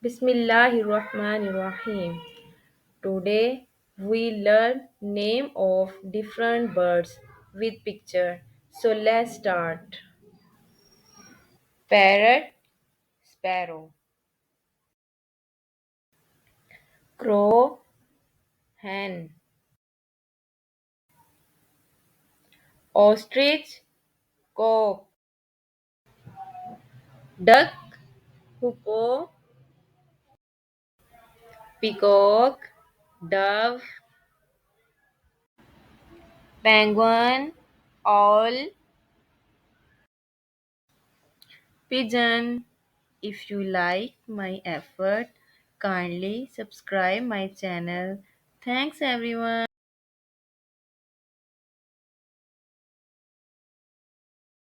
Bismillahirrahmanirrahim. Today we learn name of different birds with picture. So let's start. Parrot, sparrow. Crow, hen. Ostrich, cock. Duck, hoopoe. Peacock, dove. Penguin, owl. Pigeon. If you like my effort, kindly subscribe my channel. Thanks everyone.